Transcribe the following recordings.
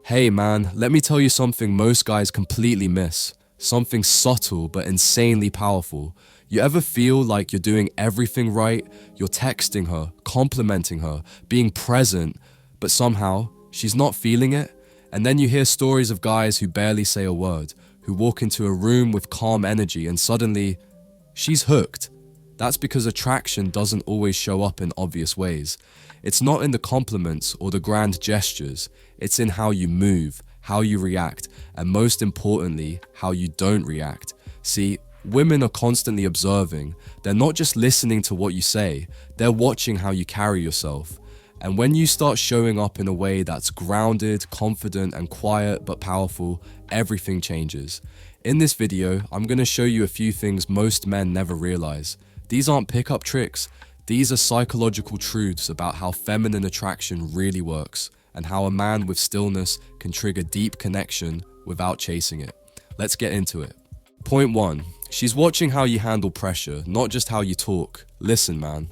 Hey man, let me tell you something most guys completely miss. Something subtle but insanely powerful. You ever feel like you're doing everything right? You're texting her, complimenting her, being present, but somehow she's not feeling it? And then you hear stories of guys who barely say a word, who walk into a room with calm energy and suddenly, she's hooked. That's because attraction doesn't always show up in obvious ways. It's not in the compliments or the grand gestures, it's in how you move, how you react, and most importantly, how you don't react. See, women are constantly observing. They're not just listening to what you say, they're watching how you carry yourself. And when you start showing up in a way that's grounded, confident, and quiet but powerful, everything changes. In this video, I'm going to show you a few things most men never realize. These aren't pickup tricks. These are psychological truths about how feminine attraction really works and how a man with stillness can trigger deep connection without chasing it. Let's get into it. Point 1. She's watching how you handle pressure, not just how you talk. Listen, man.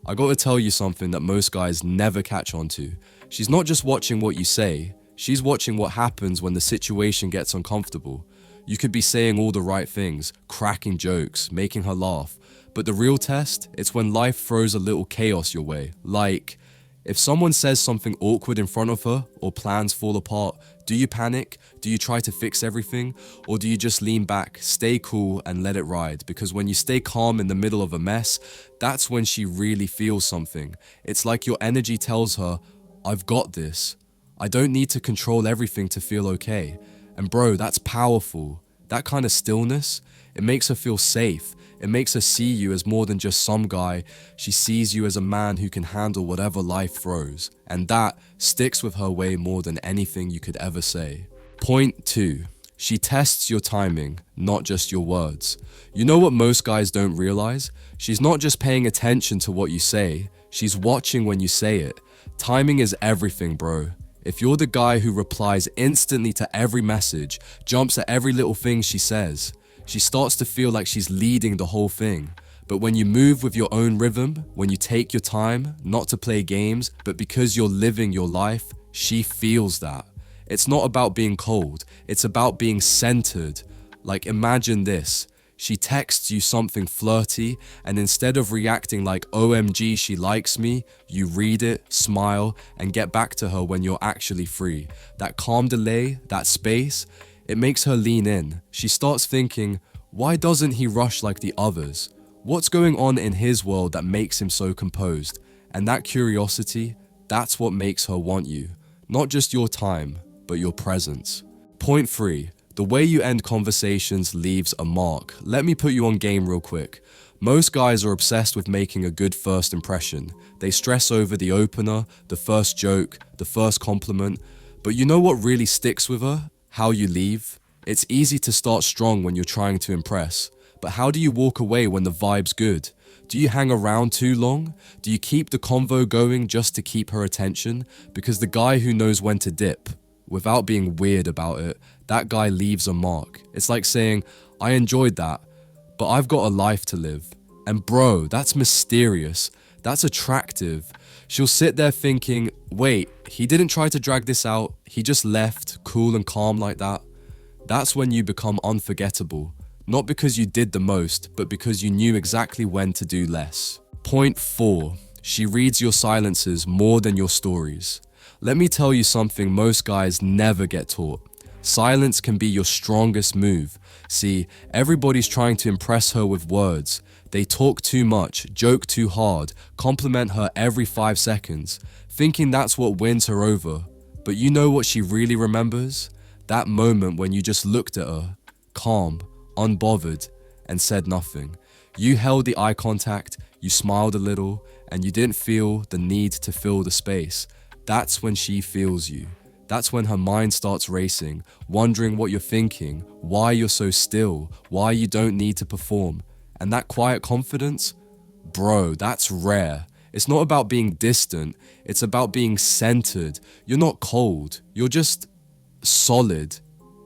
I gotta tell you something that most guys never catch on to. She's not just watching what you say, she's watching what happens when the situation gets uncomfortable. You could be saying all the right things, cracking jokes, making her laugh. But the real test, it's when life throws a little chaos your way. Like, if someone says something awkward in front of her, or plans fall apart, do you panic? Do you try to fix everything? Or do you just lean back, stay cool, and let it ride? Because when you stay calm in the middle of a mess, that's when she really feels something. It's like your energy tells her, I've got this. I don't need to control everything to feel okay. And bro, that's powerful. That kind of stillness, it makes her feel safe. It makes her see you as more than just some guy. She sees you as a man who can handle whatever life throws. And that sticks with her way more than anything you could ever say. Point 2. She tests your timing, not just your words. You know what most guys don't realize? She's not just paying attention to what you say, she's watching when you say it. Timing is everything, bro. If you're the guy who replies instantly to every message, jumps at every little thing she says, she starts to feel like she's leading the whole thing. But when you move with your own rhythm, when you take your time, not to play games, but because you're living your life, she feels that. It's not about being cold, it's about being centered. Like, imagine this. She texts you something flirty, and instead of reacting like OMG she likes me, you read it, smile, and get back to her when you're actually free. That calm delay, that space, it makes her lean in. She starts thinking, why doesn't he rush like the others? What's going on in his world that makes him so composed? And that curiosity, that's what makes her want you. Not just your time, but your presence. Point 3. The way you end conversations leaves a mark. Let me put you on game real quick. Most guys are obsessed with making a good first impression. They stress over the opener, the first joke, the first compliment. But you know what really sticks with her? How you leave. It's easy to start strong when you're trying to impress. But how do you walk away when the vibe's good? Do you hang around too long? Do you keep the convo going just to keep her attention? Because the guy who knows when to dip, without being weird about it, that guy leaves a mark. It's like saying, I enjoyed that, but I've got a life to live. And bro, that's mysterious. That's attractive. She'll sit there thinking, wait, he didn't try to drag this out. He just left, cool and calm like that. That's when you become unforgettable. Not because you did the most, but because you knew exactly when to do less. Point 4. She reads your silences more than your stories. Let me tell you something most guys never get taught. Silence can be your strongest move. See, everybody's trying to impress her with words. They talk too much, joke too hard, compliment her every 5 seconds, thinking that's what wins her over. But you know what she really remembers? That moment when you just looked at her, calm, unbothered, and said nothing. You held the eye contact, you smiled a little, and you didn't feel the need to fill the space. That's when she feels you. That's when her mind starts racing, wondering what you're thinking, why you're so still, why you don't need to perform. And that quiet confidence, bro, that's rare. It's not about being distant, it's about being centered. You're not cold, you're just solid.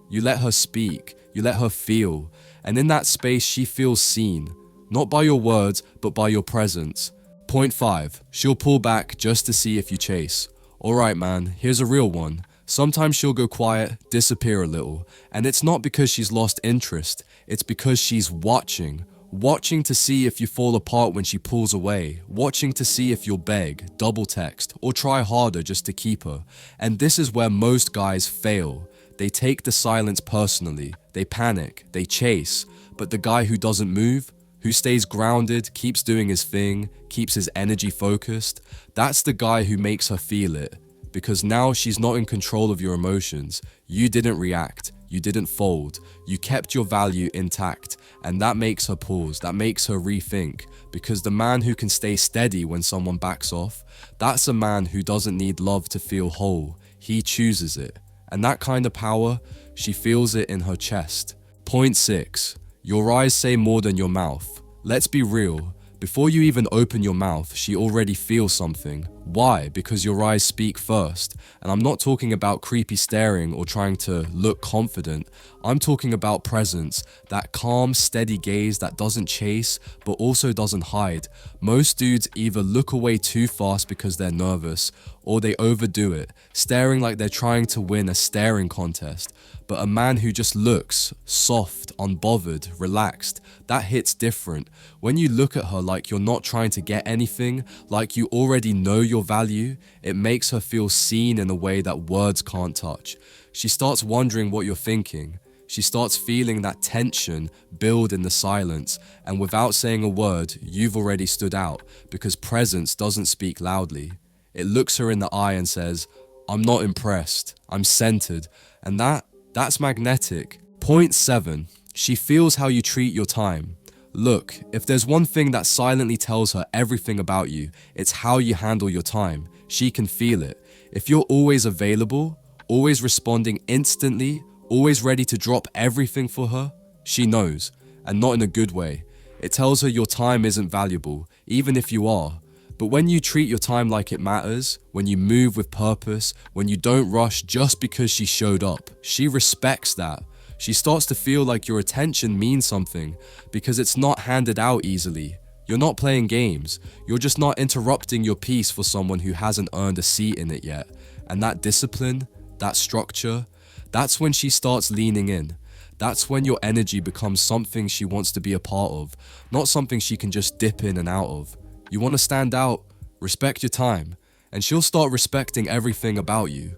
You let her speak, you let her feel, and in that space she feels seen, not by your words, but by your presence. Point 5, she'll pull back just to see if you chase. Alright man, here's a real one. Sometimes she'll go quiet, disappear a little, and it's not because she's lost interest, it's because she's watching to see if you fall apart when she pulls away, watching to see if you'll beg, double text, or try harder just to keep her. And this is where most guys fail. They take the silence personally, they panic, they chase, but the guy who doesn't move, who stays grounded, keeps doing his thing, keeps his energy focused, that's the guy who makes her feel it. Because now she's not in control of your emotions. You didn't react, you didn't fold, you kept your value intact, and that makes her pause, that makes her rethink. Because the man who can stay steady when someone backs off, that's a man who doesn't need love to feel whole, he chooses it. And that kind of power, she feels it in her chest. Point 6. Your eyes say more than your mouth. Let's be real. Before you even open your mouth, she already feels something. Why? Because your eyes speak first. And I'm not talking about creepy staring or trying to look confident. I'm talking about presence, that calm, steady gaze that doesn't chase, but also doesn't hide. Most dudes either look away too fast because they're nervous, or they overdo it, staring like they're trying to win a staring contest. But a man who just looks, soft, unbothered, relaxed, that hits different. When you look at her like you're not trying to get anything, like you already know your value, it makes her feel seen in a way that words can't touch. She starts wondering what you're thinking. She starts feeling that tension build in the silence, and without saying a word, you've already stood out, because presence doesn't speak loudly. It looks her in the eye and says, I'm not impressed, I'm centered, and that's magnetic. Point 7. She feels how you treat your time. Look, if there's one thing that silently tells her everything about you, it's how you handle your time. She can feel it. If you're always available, always responding instantly, always ready to drop everything for her, she knows, and not in a good way. It tells her your time isn't valuable, even if you are. But when you treat your time like it matters, when you move with purpose, when you don't rush just because she showed up, she respects that. She starts to feel like your attention means something, because it's not handed out easily. You're not playing games, you're just not interrupting your piece for someone who hasn't earned a seat in it yet. And that discipline, that structure, that's when she starts leaning in. That's when your energy becomes something she wants to be a part of, not something she can just dip in and out of. You want to stand out, respect your time, and she'll start respecting everything about you.